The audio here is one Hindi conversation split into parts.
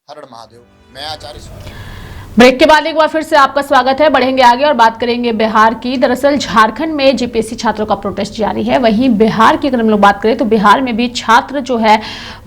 हर महादेव। मैं आचार्य सूर्य। ब्रेक के बाद एक बार फिर से आपका स्वागत है। बढ़ेंगे आगे और बात करेंगे बिहार की। दरअसल झारखंड में जेपीएससी छात्रों का प्रोटेस्ट जारी है। वहीं बिहार की अगर हम लोग बात करें तो बिहार में भी छात्र जो है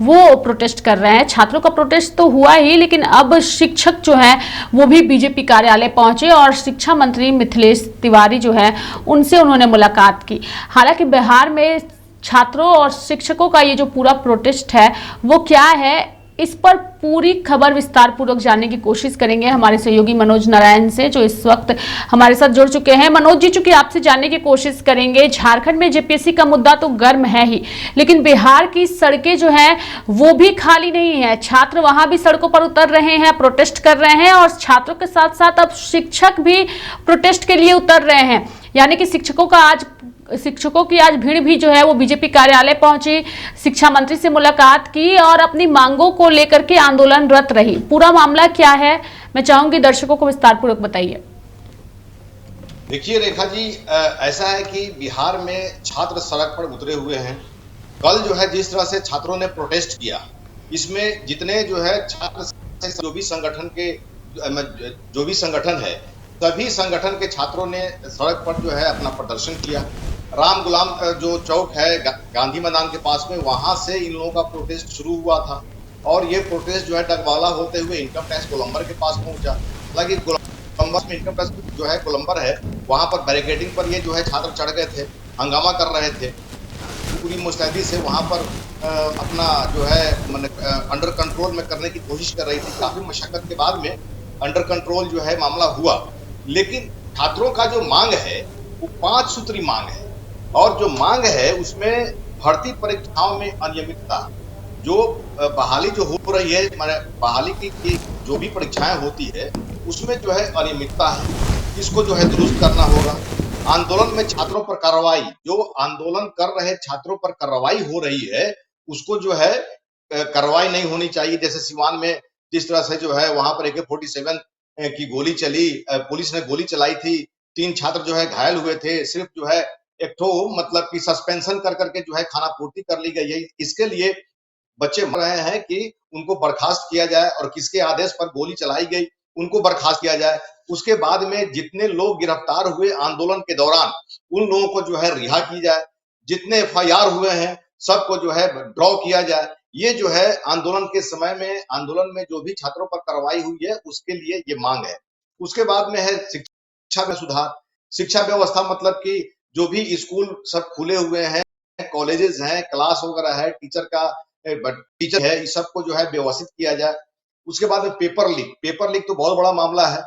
वो प्रोटेस्ट कर रहे हैं। छात्रों का प्रोटेस्ट तो हुआ ही, लेकिन अब शिक्षक जो है वो भी बीजेपी कार्यालय पहुंचे और शिक्षा मंत्री मिथिलेश तिवारी जो है उनसे उन्होंने मुलाकात की। हालांकि बिहार में छात्रों और शिक्षकों का ये जो पूरा प्रोटेस्ट है वो क्या है, इस पर पूरी खबर विस्तार पूर्वक जानने की कोशिश करेंगे हमारे सहयोगी मनोज नारायण से, जो इस वक्त हमारे साथ जुड़ चुके हैं। मनोज जी, चूंकि आपसे जानने की कोशिश करेंगे, झारखंड में जेपीएससी का मुद्दा तो गर्म है ही, लेकिन बिहार की सड़कें जो हैं वो भी खाली नहीं है। छात्र वहां भी सड़कों पर उतर रहे हैं, प्रोटेस्ट कर रहे हैं और छात्रों के साथ साथ अब शिक्षक भी प्रोटेस्ट के लिए उतर रहे हैं। यानी कि शिक्षकों की आज भीड़ भी जो है वो बीजेपी कार्यालय पहुंची, शिक्षा मंत्री से मुलाकात की और अपनी मांगों को लेकर के आंदोलनरत रही। पूरा मामला क्या है, मैं चाहूंगी दर्शकों को विस्तार पूर्वक बताइए। देखिए रेखा जी, ऐसा है कि बिहार में छात्र सड़क पर उतरे हुए हैं। कल जो है जिस तरह से छात्रों ने प्रोटेस्ट किया, इसमें जितने जो है छात्र जो भी संगठन है, सभी संगठन के छात्रों ने सड़क पर जो है अपना प्रदर्शन किया। राम गुलाम जो चौक है गांधी मैदान के पास में, वहां से इन लोगों का प्रोटेस्ट शुरू हुआ था और ये प्रोटेस्ट जो है डगवाला होते हुए इनकम टैक्स गोलंबर के पास पहुंचा। हालांकि गोलंबर में इनकम टैक्स जो है गोलंबर है, वहां पर बैरिकेडिंग पर ये जो है छात्र चढ़ गए थे, हंगामा कर रहे थे। पूरी मुस्तैदी से वहां पर अपना जो है अंडर कंट्रोल में करने की कोशिश कर रही थी। काफी मशक्कत के बाद में अंडर कंट्रोल जो है मामला हुआ, लेकिन छात्रों का जो मांग है वो 5 सूत्री मांग है और जो मांग है उसमें भर्ती परीक्षाओं में अनियमितता, जो बहाली जो हो रही है, माने बहाली की जो भी परीक्षाएं होती है उसमें जो है अनियमितता है, इसको जो है दुरुस्त करना होगा। आंदोलन में छात्रों पर कार्रवाई, जो आंदोलन कर रहे छात्रों पर कार्रवाई हो रही है उसको जो है कार्रवाई नहीं होनी चाहिए। जैसे सिवान में जिस तरह से जो है वहां पर AK-47 की गोली चली, पुलिस ने गोली चलाई थी, 3 छात्र जो है घायल हुए थे। सिर्फ जो है एक तो मतलब कि सस्पेंशन कर करके जो है खाना पूर्ति कर ली गई है। इसके लिए बच्चे मर रहे हैं कि उनको बर्खास्त किया जाए और किसके आदेश पर गोली चलाई गई उनको बर्खास्त किया जाए। उसके बाद में जितने लोग गिरफ्तार हुए आंदोलन के दौरान उन लोगों को जो है रिहा की जाए। जितने FIR हुए हैं सबको जो है ड्रॉ किया जाए। ये जो है आंदोलन के समय में, आंदोलन में जो भी छात्रों पर कार्रवाई हुई है उसके लिए ये मांग है। उसके बाद में है शिक्षा में सुधार। शिक्षा व्यवस्था मतलब कि जो भी स्कूल सब खुले हुए हैं, कॉलेजेस हैं, क्लास वगैरह है, टीचर है, इस सबको जो है व्यवस्थित किया जाए। उसके बाद में पेपर लीक तो बहुत बड़ा मामला है।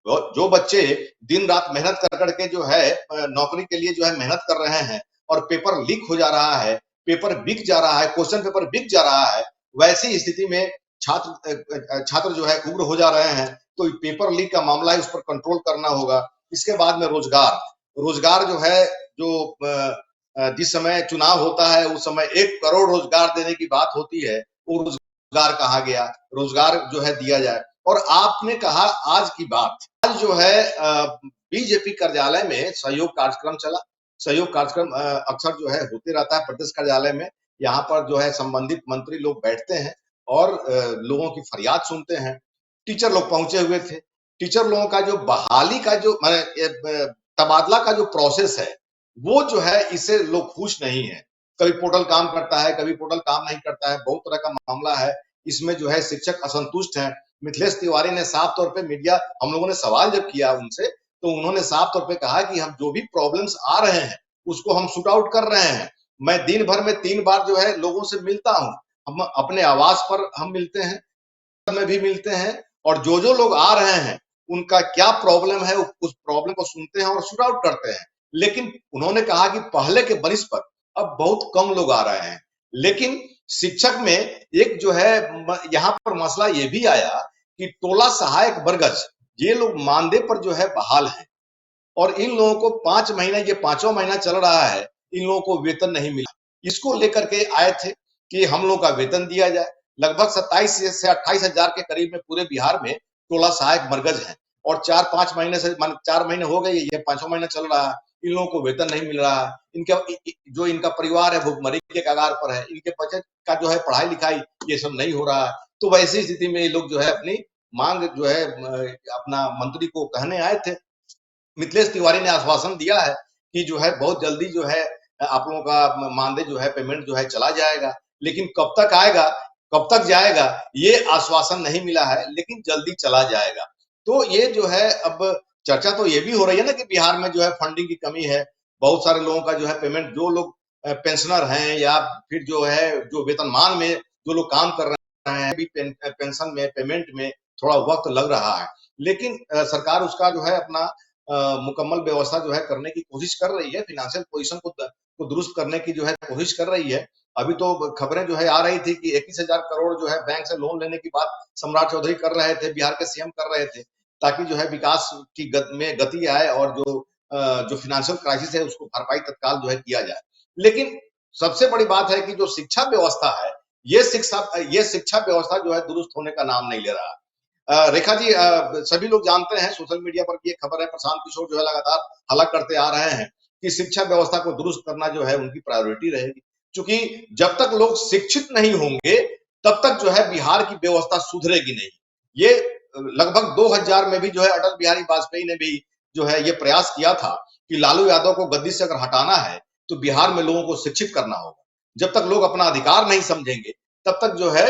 जो बच्चे दिन रात मेहनत कर करके जो है नौकरी के लिए जो है मेहनत कर रहे हैं और पेपर लीक हो जा रहा है, पेपर बिक जा रहा है, क्वेश्चन पेपर बिक जा रहा है, वैसी स्थिति में छात्र जो है उग्र हो जा रहे हैं। तो पेपर लीक का मामला है, उस पर कंट्रोल करना होगा। इसके बाद में रोजगार जो है, जो जिस समय चुनाव होता है उस समय 1 करोड़ रोजगार देने की बात होती है, वो रोजगार कहाँ गया? रोजगार जो है दिया जाए। और आपने कहा आज की बात, आज जो है बीजेपी कार्यालय में सहयोग कार्यक्रम चला। सहयोग कार्यक्रम अक्सर जो है होते रहता है प्रदेश कार्यालय में। यहाँ पर जो है संबंधित मंत्री लोग बैठते हैं और लोगों की फरियाद सुनते हैं। टीचर लोग पहुंचे हुए थे। टीचर लोगों का जो बहाली का जो तबादला का जो प्रोसेस है वो जो है इससे लोग खुश नहीं है। कभी पोर्टल काम करता है, कभी पोर्टल काम नहीं करता है, बहुत तरह का मामला है। इसमें जो है शिक्षक असंतुष्ट हैं। मिथिलेश तिवारी ने साफ तौर पे हम लोगों ने सवाल जब किया उनसे तो उन्होंने साफ तौर पे कहा कि हम जो भी प्रॉब्लम्स आ रहे हैं उसको हम शूट आउट कर रहे हैं। मैं दिन भर में 3 बार जो है लोगों से मिलता हूँ। हम अपने आवास पर हम मिलते हैं, में भी मिलते हैं और जो लोग आ रहे हैं उनका क्या प्रॉब्लम है उस प्रॉब्लम को सुनते हैं और शूट आउट करते हैं। लेकिन उन्होंने कहा कि पहले के बनिश पर अब बहुत कम लोग आ रहे हैं। लेकिन शिक्षक में एक जो है यहाँ पर मसला ये भी आया कि टोला सहायक बरगज, ये लोग मानदेय पर जो है बहाल है और इन लोगों को 5 महीना, ये 5वां महीना चल रहा है, इन लोगों को वेतन नहीं मिला। इसको लेकर के आए थे कि हम लोग का वेतन दिया जाए। लगभग 27 से 28 हजार के करीब में पूरे बिहार में टोला सहायक मरकज है और 4-5 महीने से 4 महीने हो गए, ये 5वां महीना चल रहा है, इन लोगों को वेतन नहीं मिल रहा है। जो इनका परिवार है भुखमरी के कगार पर है। इनके बच्चे का जो है पढ़ाई लिखाई ये सब नहीं हो रहा है। तो वैसी स्थिति में ये लोग जो है अपनी मांग जो है अपना मंत्री को कहने आए थे। मिथिलेश तिवारी ने आश्वासन दिया है कि जो है बहुत जल्दी जो है आप लोगों का मानदेय जो है पेमेंट जो है चला जाएगा, लेकिन कब तक आएगा, कब तक जाएगा, ये आश्वासन नहीं मिला है, लेकिन जल्दी चला जाएगा। तो ये जो है अब चर्चा तो ये भी हो रही है ना कि बिहार में जो है फंडिंग की कमी है, बहुत सारे लोगों का जो है पेमेंट, जो लोग पेंशनर हैं या फिर जो है जो वेतनमान में जो लोग काम कर रहे हैं, अभी पेंशन में पेमेंट में थोड़ा वक्त लग रहा है, लेकिन सरकार उसका जो है अपना मुकम्मल व्यवस्था जो है करने की कोशिश कर रही है, फाइनेंशियल पोजीशन को दुरुस्त करने की जो है कोशिश कर रही है। अभी तो खबरें जो है आ रही थी कि 21,000 करोड़ जो है बैंक से लोन लेने की बात सम्राट चौधरी कर रहे थे, बिहार के सीएम कर रहे थे, ताकि जो है विकास की गति आए और जो फाइनेंशियल क्राइसिस है उसको भरपाई तत्काल जो है किया जाए। लेकिन सबसे बड़ी बात है कि जो शिक्षा व्यवस्था है, ये शिक्षा व्यवस्था जो है दुरुस्त होने का नाम नहीं ले रहा। रेखा जी, सभी लोग जानते हैं, सोशल मीडिया पर ये खबर है, प्रशांत किशोर जो है लगातार हल्ला करते आ रहे हैं कि शिक्षा व्यवस्था को दुरुस्त करना जो है उनकी प्रायोरिटी रहेगी, क्योंकि जब तक लोग शिक्षित नहीं होंगे तब तक जो है बिहार की व्यवस्था सुधरेगी नहीं। ये लगभग 2000 में भी जो है अटल बिहारी वाजपेयी ने भी जो है ये प्रयास किया था कि लालू यादव को गद्दी से अगर हटाना है तो बिहार में लोगों को शिक्षित करना होगा। जब तक लोग अपना अधिकार नहीं समझेंगे तब तक जो है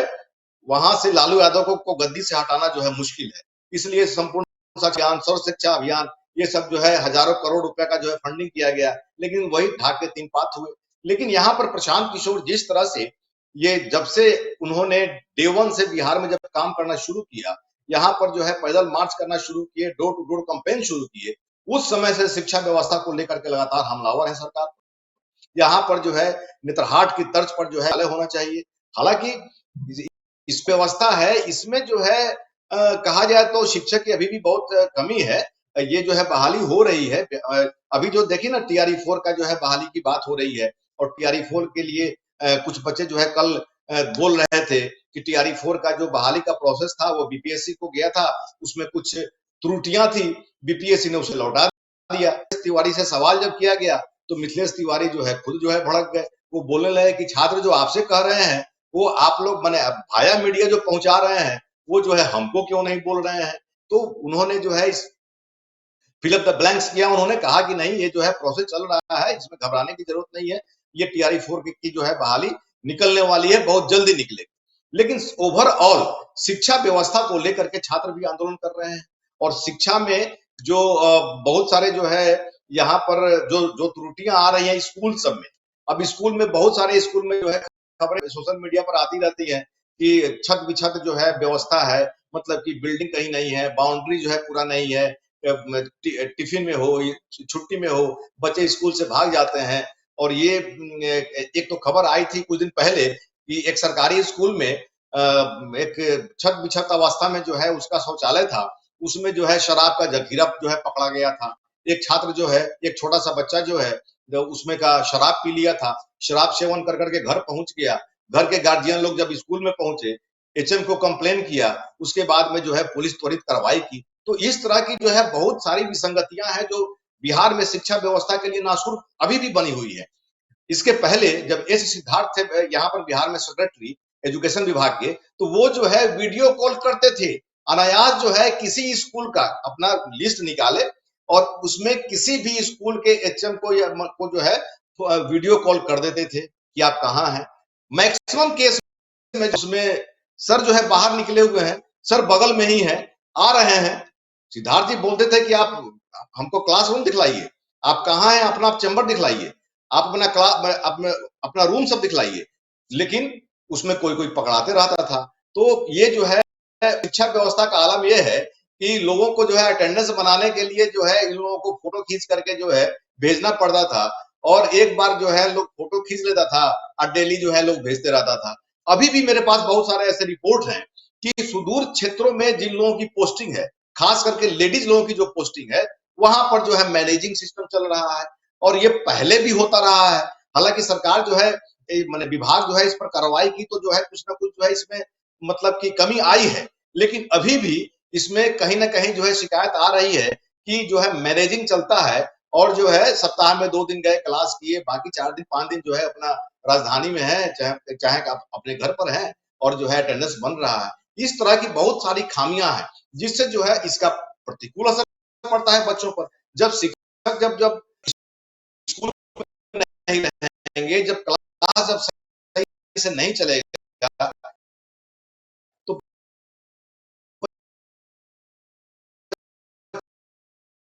वहां से लालू यादव को गद्दी से हटाना जो है मुश्किल है। इसलिए संपूर्ण शिक्षा अभियान, सर्व शिक्षा अभियान, ये सब जो है हजारों करोड़ रुपए का जो है फंडिंग किया गया, लेकिन वही ढाक के तीन पात हुए। लेकिन यहाँ पर प्रशांत किशोर जिस तरह से ये जब से उन्होंने डे वन से बिहार में जब काम करना शुरू किया, यहाँ पर जो है पैदल मार्च करना शुरू किए, डोर टू डोर कैंपेन शुरू किए, उस समय से शिक्षा व्यवस्था को लेकर के लगातार हमलावर है सरकार। यहाँ पर जो है नेतरहाट की तर्ज पर जो है होना चाहिए। हालांकि इस व्यवस्था है, इसमें जो है कहा जाए तो शिक्षक की अभी भी बहुत कमी है। ये जो है बहाली हो रही है। अभी जो देखिए ना टीआरई 4 का जो है बहाली की बात हो रही है, और टीआरई 4 के लिए कुछ बच्चे जो है कल बोल रहे थे कि टीआरई 4 का जो बहाली का प्रोसेस था वो बीपीएससी को गया था, उसमें कुछ त्रुटियां थी, बीपीएससी ने उसे लौटा दिया। तिवारी से सवाल जब किया गया तो मिथिलेश तिवारी जो है खुद जो है भड़क गए। वो बोलने लगे कि छात्र जो आपसे कह रहे हैं वो आप लोग माने भाया मीडिया जो पहुंचा रहे हैं वो जो है हमको क्यों नहीं बोल रहे हैं। तो उन्होंने जो है इस फिलअप द ब्लैंक्स किया। उन्होंने कहा कि नहीं, ये जो है प्रोसेस चल रहा है, इसमें घबराने की जरूरत नहीं है, ये टीआरई 4 की जो है बहाली निकलने वाली है, बहुत जल्दी निकलेगी। लेकिन ओवरऑल शिक्षा व्यवस्था को लेकर के छात्र भी आंदोलन कर रहे हैं, और शिक्षा में जो बहुत सारे जो है यहाँ पर जो त्रुटियां आ रही हैं स्कूल सब में। अब स्कूल में बहुत सारे स्कूल में जो है खबरें सोशल मीडिया पर आती रहती है कि छत बिछत जो है व्यवस्था है, मतलब कि बिल्डिंग कहीं नहीं है, बाउंड्री जो है पूरा नहीं है, टिफिन में हो, छुट्टी में हो, बच्चे स्कूल से भाग जाते हैं। और ये एक तो खबर आई थी कुछ दिन पहले कि एक सरकारी स्कूल में एक छत बिछत अवस्था में जो है उसका शौचालय था, उसमें जो है शराब का जखीरा जो है पकड़ा गया था। एक छात्र जो है, एक छोटा सा बच्चा जो है उसमें का शराब पी लिया था, शराब सेवन कर करके घर पहुंच गया। घर के गार्जियन लोग जब स्कूल में पहुंचे, एचएम को कंप्लेन किया, उसके बाद में जो है पुलिस त्वरित कार्रवाई की। तो इस तरह की जो है बहुत सारी विसंगतियां हैं जो बिहार में शिक्षा व्यवस्था के लिए नासुर अभी भी बनी हुई है। इसके पहले जब एस सिद्धार्थ थे यहाँ पर बिहार में सेक्रेटरी एजुकेशन विभाग के, तो वो जो है वीडियो कॉल करते थे अनायास, जो है किसी स्कूल का अपना लिस्ट निकाले और उसमें किसी भी स्कूल के एचएम को या को जो है वीडियो कॉल कर देते थे कि आप कहाँ हैं। मैक्सिमम केस में उसमें सर जो है बाहर निकले हुए हैं, सर बगल में ही है, आ रहे हैं। सिद्धार्थ जी बोलते थे कि आप हमको क्लासरूम दिखलाइए, आप कहाँ हैं, अपना चैम्बर दिखलाइए, आप अपना अपना रूम सब दिखलाइए, लेकिन उसमें कोई कोई पकड़ाते रहता था। तो ये जो है शिक्षा व्यवस्था का आलम ये है कि लोगों को जो है अटेंडेंस बनाने के लिए जो है इन लोगों को फोटो खींच करके जो है भेजना पड़ता था, और एक बार जो है लोग फोटो खींच लेता था और डेली जो है लोग भेजते रहता था। अभी भी मेरे पास बहुत सारे ऐसे रिपोर्ट हैं कि सुदूर क्षेत्रों में जिन लोगों की पोस्टिंग है, खास करके लेडीज लोगों की जो पोस्टिंग है, वहां पर जो है मैनेजिंग सिस्टम चल रहा है, और ये पहले भी होता रहा है। हालांकि सरकार जो है मैंने विभाग जो है इस पर कार्रवाई की, तो जो है कुछ ना कुछ जो है इसमें मतलब की कमी आई है, लेकिन अभी भी इसमें कहीं ना कहीं जो है शिकायत आ रही है कि जो है मैनेजिंग चलता है, और जो है सप्ताह में 2 दिन गए क्लास किए, बाकी 4 दिन 5 दिन जो है अपना राजधानी में है, चाहे आप अपने घर पर हैं, और जो है अटेंडेंस बन रहा है। इस तरह की बहुत सारी खामियां हैं, जिससे जो है इसका प्रतिकूल असर पड़ता है बच्चों पर। जब शिक्षक जब स्कूल में नहीं रहेंगे, जब क्लास जब सही से नहीं चलेगा, तो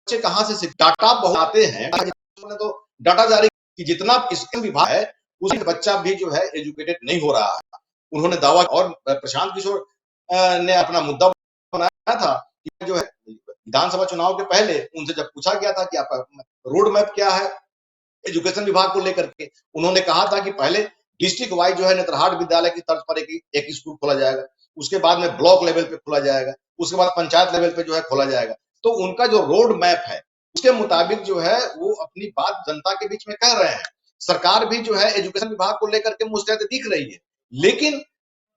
बच्चे कहाँ से सीख। डाटा बहुत आते हैं, तो डाटा जारी कि जितना इसका विभाग है उसी बच्चा भी जो है एजुकेटेड नहीं हो रहा है। उन्होंने दावा, और प्रशांत किशोर ने अपना मुद्दा बनाया था कि जो है विधानसभा चुनाव के पहले उनसे जब पूछा गया था कि आपका रोड मैप क्या है एजुकेशन विभाग को लेकर के, उन्होंने कहा था कि पहले डिस्ट्रिक्ट वाइज जो है नेतरहाट विद्यालय की तर्ज पर एक स्कूल खोला जाएगा, उसके बाद में ब्लॉक लेवल पे खोला जाएगा, उसके बाद पंचायत लेवल पे जो है खोला जाएगा। तो उनका जो रोड मैप है उसके मुताबिक जो है वो अपनी बात जनता के बीच में कह रहे हैं। सरकार भी जो है एजुकेशन विभाग को लेकर के मुस्तैद दिख रही है, लेकिन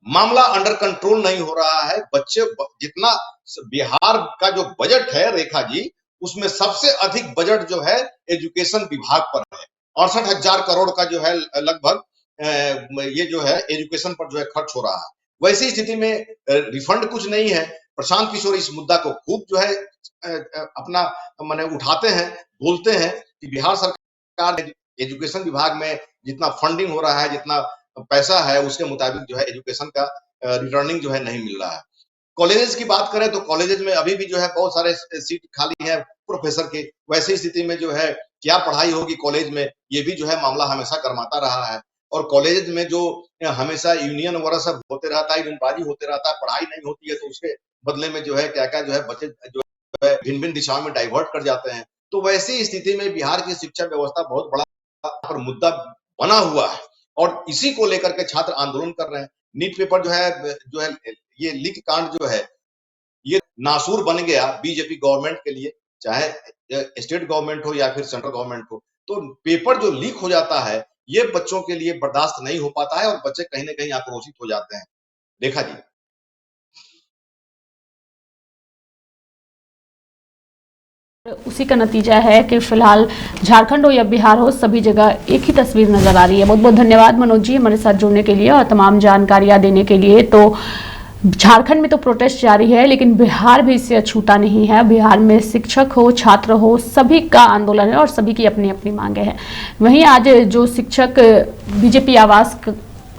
मामला अंडर कंट्रोल नहीं हो रहा है। बच्चे जितना बिहार का जो बजट है रेखा जी, उसमें सबसे अधिक बजट जो है एजुकेशन विभाग पर है। 68,000 करोड़ का जो है लगभग ये जो है एजुकेशन पर जो है खर्च हो रहा है। वैसी स्थिति में रिफंड कुछ नहीं है। प्रशांत किशोर इस मुद्दा को खूब जो है अपना माने उठाते हैं, बोलते हैं कि बिहार सरकार एजुकेशन विभाग में जितना फंडिंग हो रहा है, जितना पैसा है, उसके मुताबिक जो है एजुकेशन का रिटर्निंग जो है नहीं मिल रहा है। कॉलेजेस की बात करें तो कॉलेजेस में अभी भी जो है बहुत सारे सीट खाली है प्रोफेसर के। वैसी स्थिति में जो है क्या पढ़ाई होगी कॉलेज में, ये भी जो है मामला हमेशा गरमाता रहा है। और कॉलेज में जो हमेशा यूनियन वगैरह सब होते रहता है, यूनियनबाजी होते रहता है, पढ़ाई नहीं होती है, तो उसके बदले में जो है क्या-क्या जो है बच्चे जो है भिन्न-भिन्न दिशाओं में डाइवर्ट कर जाते हैं। तो वैसी स्थिति में बिहार की शिक्षा व्यवस्था बहुत बड़ा पर मुद्दा बना हुआ है और इसी को लेकर के छात्र आंदोलन कर रहे हैं। नीट पेपर जो है ये लीक कांड जो है ये नासूर बन गया बीजेपी गवर्नमेंट के लिए, चाहे स्टेट गवर्नमेंट हो या फिर सेंट्रल गवर्नमेंट हो। तो पेपर जो लीक हो जाता है ये बच्चों के लिए बर्दाश्त नहीं हो पाता है और बच्चे कहीं न कहीं आक्रोशित हो जाते हैं। देखा जी। उसी का नतीजा है कि फिलहाल झारखंड हो या बिहार हो, सभी जगह एक ही तस्वीर नजर आ रही है। बहुत बहुत धन्यवाद मनोज जी हमारे साथ जुड़ने के लिए और तमाम जानकारियां देने के लिए। तो झारखंड में तो प्रोटेस्ट जारी है, लेकिन बिहार भी इससे अछूता नहीं है। बिहार में शिक्षक हो, छात्र हो, सभी का आंदोलन है और सभी की अपनी अपनी मांगे हैं। वहीं आज जो शिक्षक बीजेपी आवास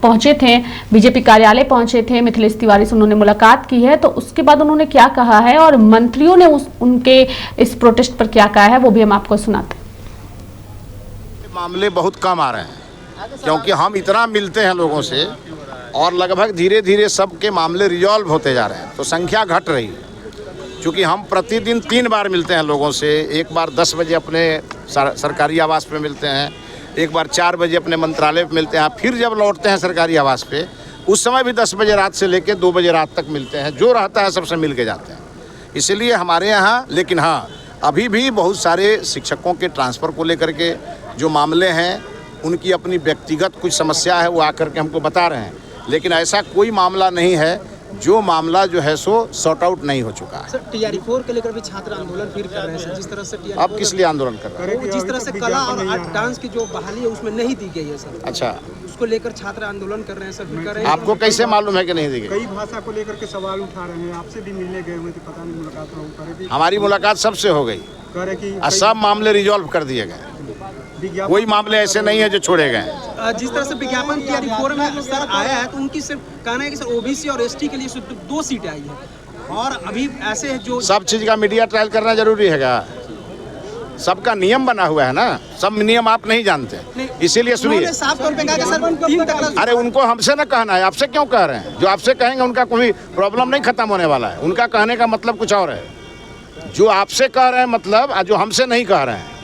पहुंचे थे, बीजेपी कार्यालय पहुंचे थे, मिथिलेश तिवारी से उन्होंने मुलाकात की है। तो उसके बाद उन्होंने क्या कहा है और मंत्रियों ने उनके इस प्रोटेस्ट पर क्या कहा है, वो भी हम आपको सुनाते हैं। मामले बहुत कम आ रहे हैं क्योंकि हम इतना मिलते हैं लोगों से और लगभग धीरे धीरे सबके मामले रिजॉल्व होते जा रहे हैं, तो संख्या घट रही है। क्योंकि हम प्रतिदिन 3 बार मिलते हैं लोगों से, एक बार 10 बजे अपने सरकारी आवास पे मिलते हैं, एक बार 4 बजे अपने मंत्रालय पे मिलते हैं, फिर जब लौटते हैं सरकारी आवास पे उस समय भी 10 बजे रात से लेकर 2 बजे रात तक मिलते हैं। जो रहता है सबसे मिल के जाते हैं। इसलिए हमारे यहाँ, लेकिन हाँ अभी भी बहुत सारे शिक्षकों के ट्रांसफ़र को लेकर के जो मामले हैं, उनकी अपनी व्यक्तिगत कुछ समस्या है, वो आकर के हमको बता रहे हैं। लेकिन ऐसा कोई मामला नहीं है जो मामला जो है सो सॉर्ट आउट नहीं हो चुका है। सर TRE4 के लेकर भी छात्र आंदोलन फिर कर रहे हैं सर, जिस तरह से अब किस लिए आंदोलन कर रहे हैं? जिस तरह से कला और आर्ट डांस की जो बहाली है उसमें नहीं दी गई है सर। अच्छा, उसको लेकर छात्र आंदोलन कर रहे हैं सर, फिर कर रहे हैं। आपको कैसे मालूम है कि नहीं दी गई? कई भाषा को लेकर के सवाल उठा रहे हैं, आपसे भी मिलने गए हुए थे, पता नहीं मुलाकात हो। हमारी मुलाकात सबसे हो गई और सब मामले रिजॉल्व कर दिए गए। कोई मामले ऐसे नहीं है जो छोड़े गए। जिस तरह से विज्ञापन TRE4 में सर आया है, तो उनकी सिर्फ कहना है कि सर OBC और ST के लिए सिर्फ 2 सीटें आई है और अभी ऐसे जो सब चीज़ का मीडिया ट्रायल करना जरूरी है क्या? सबका नियम बना हुआ है ना, सब नियम आप नहीं जानते, इसीलिए सुनिए। साफ तौर पे कहा कि सर 3 तक। अरे उनको हमसे ना कहना है, आपसे क्यों कह रहे हैं? जो आपसे कहेंगे उनका कोई प्रॉब्लम नहीं खत्म होने वाला है। उनका कहने का मतलब कुछ और है। जो आपसे कह रहे हैं मतलब, जो हमसे नहीं कह रहे हैं,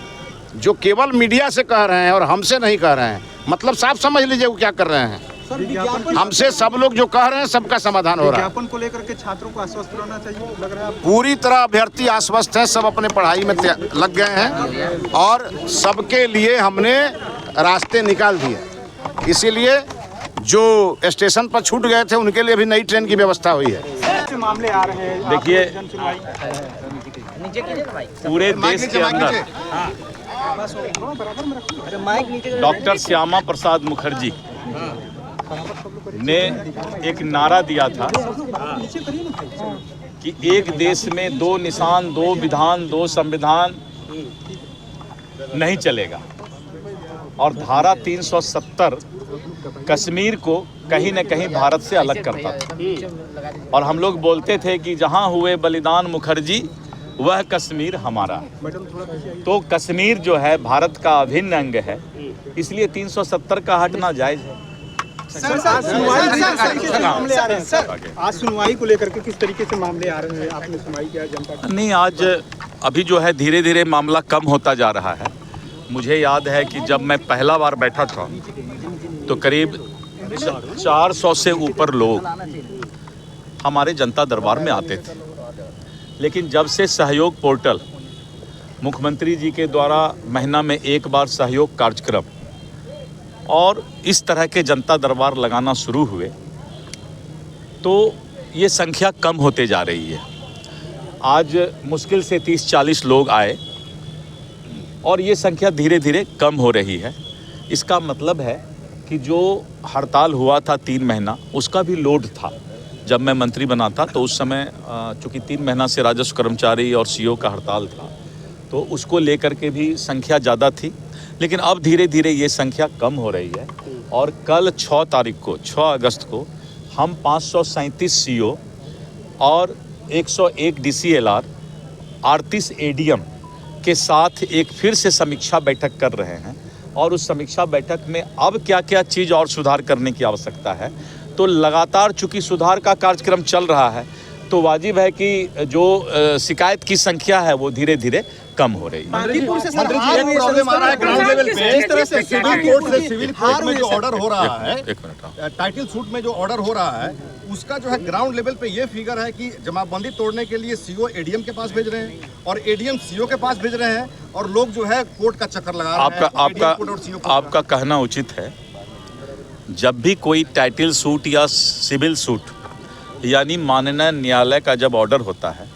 जो केवल मीडिया से कह रहे हैं और हमसे नहीं कह रहे हैं, मतलब साफ समझ लीजिए वो क्या कर रहे हैं। हमसे सब लोग जो कह रहे हैं सबका समाधान हो रहा है। विज्ञापन को लेकर के छात्रों को आश्वस्त रहना चाहिए, लग रहा है पूरी तरह अभ्यर्थी आश्वस्त हैं, सब अपने पढ़ाई में लग गए हैं और सबके लिए हमने रास्ते निकाल दिए। इसीलिए जो स्टेशन पर छूट गए थे उनके लिए भी नई ट्रेन की व्यवस्था हुई है। मामले आ रहे हैं, देखिए पूरे देश के अंदर डॉक्टर श्यामा प्रसाद मुखर्जी ने एक नारा दिया था कि एक देश में दो निशान, दो विधान, दो संविधान नहीं चलेगा, और धारा 370 कश्मीर को कहीं न कहीं भारत से अलग करता था। और हम लोग बोलते थे कि जहां हुए बलिदान मुखर्जी वह कश्मीर हमारा। तो कश्मीर जो है भारत का अभिन्न अंग है, इसलिए 370 का हटना जायज़ है। आज सुनवाई को लेकर के किस तरीके से मामले आ रहे हैं? आपने सुनवाई किया जनता? नहीं, आज अभी जो है धीरे धीरे मामला कम होता जा रहा है। मुझे याद है कि जब मैं पहला बार बैठा था तो करीब 400 से ऊपर लोग हमारे जनता दरबार में आते थे। लेकिन जब से सहयोग पोर्टल, मुख्यमंत्री जी के द्वारा महीना में एक बार सहयोग कार्यक्रम और इस तरह के जनता दरबार लगाना शुरू हुए, तो ये संख्या कम होते जा रही है। आज मुश्किल से 30-40 लोग आए और ये संख्या धीरे धीरे कम हो रही है। इसका मतलब है कि जो हड़ताल हुआ था 3 महीना, उसका भी लोड था। जब मैं मंत्री बना था तो उस समय चूँकि 3 महीना से राजस्व कर्मचारी और सीओ का हड़ताल था, तो उसको लेकर के भी संख्या ज़्यादा थी। लेकिन अब धीरे धीरे ये संख्या कम हो रही है। और कल 6 अगस्त को हम 537 सीओ और 101 DCLR, 38 ADM के साथ एक फिर से समीक्षा बैठक कर रहे हैं। और उस समीक्षा बैठक में अब क्या क्या चीज़ और सुधार करने की आवश्यकता है, तो लगातार चूँकि सुधार का कार्यक्रम चल रहा है, तो वाजिब है कि जो शिकायत की संख्या है वो धीरे धीरे कम हो रही है। प्रॉब्लम आ रहा है ग्राउंड लेवल पे, इस तरह से सिविल कोर्ट में जो ऑर्डर हो रहा है, टाइटल सूट में जो ऑर्डर हो रहा है, उसका जो है ग्राउंड लेवल पे ये फिगर है कि जमाबंदी तोड़ने के लिए सीओ एडीएम के पास भेज रहे हैं और एडीएम सीओ के पास भेज रहे हैं, और लोग जो है कोर्ट का चक्कर लगा रहे हैं। आपका कहना उचित है। जब भी कोई टाइटल सूट या सिविल सूट यानी माननीय न्यायालय का जब ऑर्डर होता है,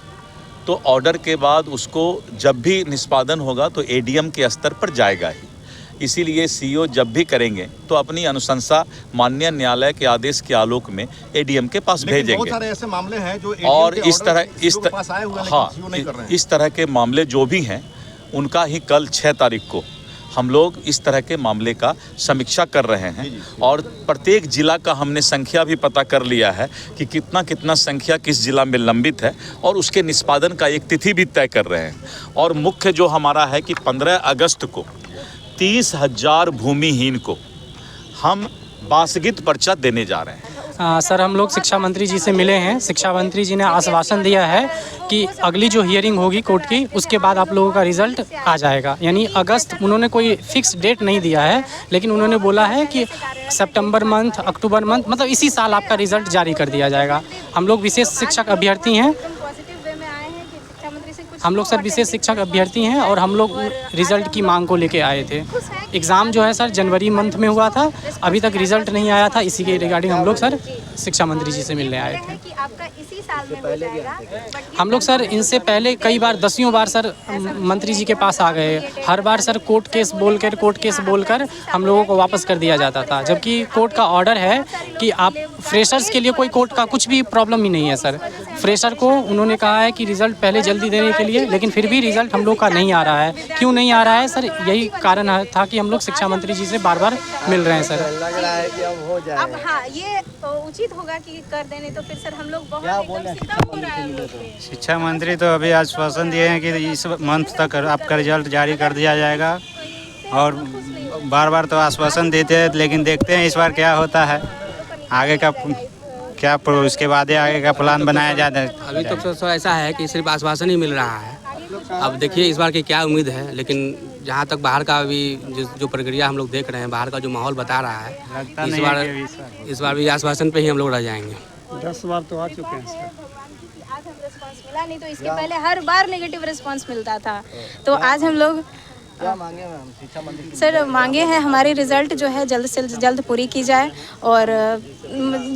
तो ऑर्डर के बाद उसको जब भी निष्पादन होगा तो एडीएम के स्तर पर जाएगा ही। इसीलिए सीओ जब भी करेंगे तो अपनी अनुशंसा माननीय न्यायालय के आदेश के आलोक में एडीएम के पास भेजेंगे। बहुत सारे ऐसे मामले हैं जो और इस तरह के मामले जो भी हैं, उनका ही कल 6 तारीख को हम लोग इस तरह के मामले का समीक्षा कर रहे हैं। और प्रत्येक जिला का हमने संख्या भी पता कर लिया है कि कितना संख्या किस जिला में लंबित है, और उसके निष्पादन का एक तिथि भी तय कर रहे हैं। और मुख्य जो हमारा है कि 15 अगस्त को 30,000 भूमिहीन को हम बासगित पर्चा देने जा रहे हैं। सर, हम लोग शिक्षा मंत्री जी से मिले हैं। शिक्षा मंत्री जी ने आश्वासन दिया है कि अगली जो हियरिंग होगी कोर्ट की, उसके बाद आप लोगों का रिज़ल्ट आ जाएगा। यानी अगस्त, उन्होंने कोई फिक्स डेट नहीं दिया है, लेकिन उन्होंने बोला है कि सितंबर मंथ, अक्टूबर मंथ, मतलब इसी साल आपका रिज़ल्ट जारी कर दिया जाएगा। हम लोग विशेष शिक्षक अभ्यर्थी हैं। हम लोग सर विशेष शिक्षक अभ्यर्थी हैं और हम लोग रिज़ल्ट की मांग को लेके आए थे। एग्ज़ाम जो है सर जनवरी मंथ में हुआ था, अभी तक रिज़ल्ट नहीं आया था। इसी के रिगार्डिंग हम लोग सर शिक्षा मंत्री जी से मिलने आए थे। हम लोग सर इनसे पहले कई बार, 10 बार सर मंत्री जी के पास आ गए। हर बार सर कोर्ट केस बोलकर हम लोगों को वापस कर दिया जाता था, जबकि कोर्ट का ऑर्डर है कि आप फ्रेशर्स के लिए कोई कोर्ट का कुछ भी प्रॉब्लम ही नहीं है सर। फ्रेशर को उन्होंने कहा है कि रिज़ल्ट पहले जल्दी देने के लिए, लेकिन फिर भी रिज़ल्ट हम लोग का नहीं आ रहा है। क्यों नहीं आ रहा है सर? यही कारण था कि हम लोग शिक्षा मंत्री जी से बार बार मिल रहे हैं सर। लग रहा है कि अब हो जाएगा। अब हाँ, ये तो उचित होगा कि कर देने, तो फिर सर हम लोग बहुत एकदम से कम हो रहा है। शिक्षा मंत्री तो अभी आश्वासन दिए हैं कि इस मंथ तक आपका रिजल्ट जारी कर दिया जाएगा, और बार बार तो आश्वासन देते हैं, लेकिन देखते हैं इस बार क्या होता है। आगे का क्या, उसके बाद आगे का प्लान बनाया जाता है। अभी तो ऐसा है कि सिर्फ आश्वासन ही मिल रहा है। अब देखिए इस बार की क्या उम्मीद है, लेकिन जहाँ तक बाहर का भी जो प्रक्रिया हम लोग देख रहे हैं, बाहर का जो माहौल बता रहा है, इस बार भी आश्वासन पे ही हम लोग रह जाएंगे। 10 बार तो आ चुके हैं सर। आज हम रिस्पांस मिला नहीं, तो इसके पहले हर बार नेगेटिव रिस्पांस मिलता था। तो आज हम लोग सर मांगे हैं हमारी रिजल्ट जो है जल्द से जल्द पूरी की जाए, और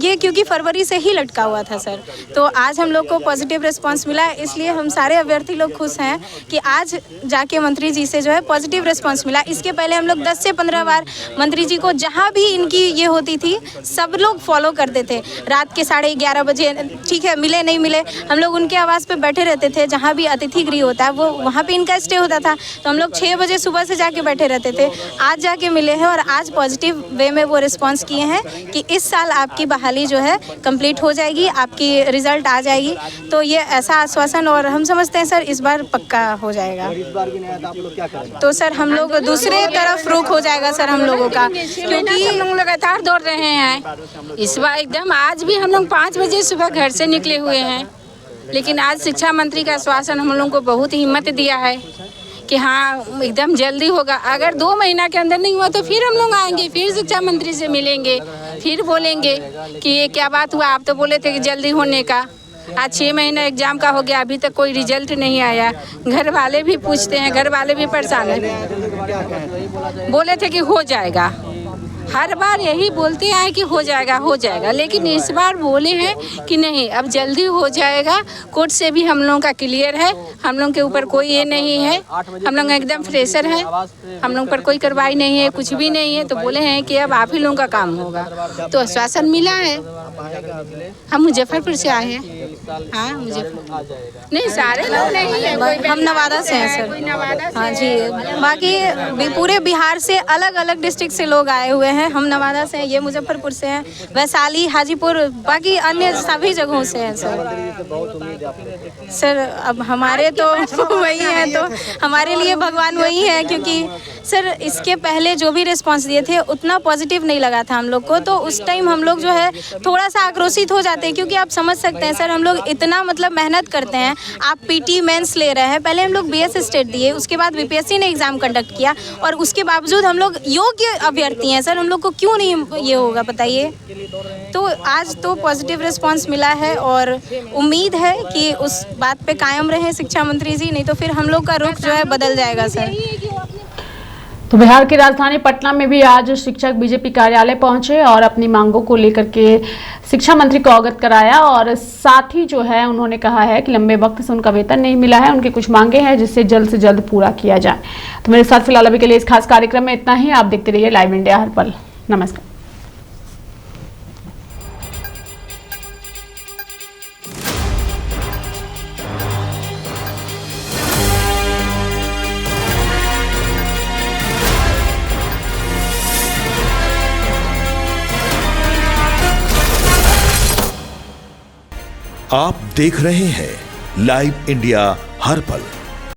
ये क्योंकि फरवरी से ही लटका हुआ था सर, तो आज हम लोग को पॉजिटिव रिस्पांस मिला है, इसलिए हम सारे अभ्यर्थी लोग खुश हैं कि आज जाके मंत्री जी से जो है पॉजिटिव रिस्पांस मिला। इसके पहले हम लोग 10 से 15 बार मंत्री जी को जहाँ भी इनकी ये होती थी सब लोग फॉलो करते थे, रात के 11:30 बजे, ठीक है मिले नहीं मिले, हम लोग उनके आवास पे बैठे रहते थे, जहाँ भी अतिथि गृह होता है वो वहाँ पे इनका स्टे होता था, तो हम लोग 6 बजे सुबह से जाके बैठे रहते थे। आज जाके मिले हैं और आज पॉजिटिव वे में वो रिस्पांस किए हैं कि इस साल आपकी बहाली जो है कंप्लीट हो जाएगी, आपकी रिजल्ट आ जाएगी, तो ये ऐसा आश्वासन, और हम समझते हैं सर इस बार पक्का हो जाएगा। तो सर हम लोग दूसरे तरफ रुख हो जाएगा सर हम लोगों का, क्योंकि हम लोग लगातार दौड़ रहे हैं इस बार एकदम। आज भी हम लोग 5 बजे सुबह घर से निकले हुए हैं, लेकिन आज शिक्षा मंत्री का आश्वासन हम लोगों को बहुत हिम्मत दिया है कि हाँ एकदम जल्दी होगा। अगर 2 महीना के अंदर नहीं हुआ तो फिर हम लोग आएंगे, फिर शिक्षा मंत्री से मिलेंगे, फिर बोलेंगे कि ये क्या बात हुआ, आप तो बोले थे कि जल्दी होने का। आज 6 महीना एग्जाम का हो गया, अभी तक कोई रिजल्ट नहीं आया। घर वाले भी पूछते हैं, घर वाले भी परेशान हैं। बोले थे कि हो जाएगा, हर बार यही बोलते हैं कि हो जाएगा, लेकिन इस बार बोले हैं कि नहीं अब जल्दी हो जाएगा। कोर्ट से भी हम लोगों का क्लियर है, हम लोग के ऊपर कोई ये नहीं है, हम लोग एकदम फ्रेशर हैं, हम लोग पर कोई कार्रवाई नहीं है, कुछ भी नहीं है, तो बोले हैं कि अब आप ही लोगों का काम होगा, तो आश्वासन मिला है। हम मुजफ्फरपुर से आए हैं। हाँ मुजफ्फरपुर नहीं, सारे लोग नहीं है, हम नवादा से हैं सर। हाँ जी, बाकी पूरे बिहार से अलग अलग डिस्ट्रिक्ट से लोग आए हुए हैं। हम नवादा से हैं, ये मुजफ्फरपुर से हैं, वैशाली, हाजीपुर, बाकी अन्य सभी जगहों से हैं सर। अब हमारे तो वही है, तो हमारे लिए भगवान वही है, क्योंकि सर इसके पहले जो भी रिस्पांस दिए थे उतना पॉजिटिव नहीं लगा था हम लोग को, तो उस टाइम हम लोग जो है थोड़ा सा आक्रोशित हो जाते हैं, क्योंकि आप समझ सकते हैं सर हम लोग इतना मतलब मेहनत करते हैं। आप पीटी मेंस ले रहे हैं, पहले हम लोग बीएस स्टेट दिए, उसके बाद बीपीएससी ने एग्जाम कंडक्ट किया, और उसके बावजूद हम लोग योग्य अभ्यर्थी हैं सर, हम लोग को क्यों नहीं ये होगा बताइए। तो आज तो पॉजिटिव रिस्पांस मिला है, और उम्मीद है कि उस बात पे कायम रहे शिक्षा मंत्री जी, नहीं तो फिर हम लोग का रुख जो है बदल जाएगा सर। तो बिहार की राजधानी पटना में भी आज शिक्षक बीजेपी कार्यालय पहुंचे और अपनी मांगों को लेकर के शिक्षा मंत्री को अवगत कराया, और साथ ही जो है उन्होंने कहा है कि लंबे वक्त से उनका वेतन नहीं मिला है, उनकी कुछ मांगे हैं जिससे जल्द से जल्द पूरा किया जाए। तो मेरे साथ फिलहाल अभी के लिए इस खास कार्यक्रम में इतना ही। आप देखते रहिए लाइव इंडिया हर पल। नमस्कार। आप देख रहे हैं लाइव इंडिया हर पल।